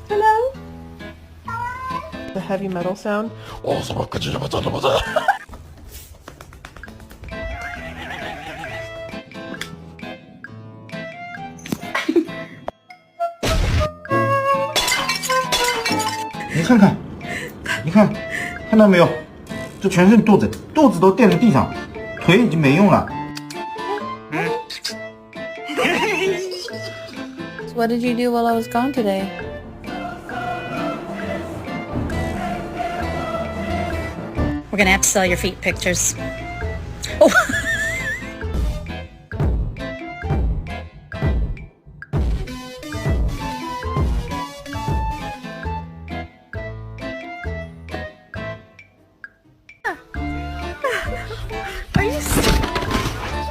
Hello? The heavy metal sound. 你看看，你看，看到没有？这全是肚子，肚子都垫在地上，腿已经没用了。So what did you do while I was gone today? We're gonna have to sell your feet pictures. Oh.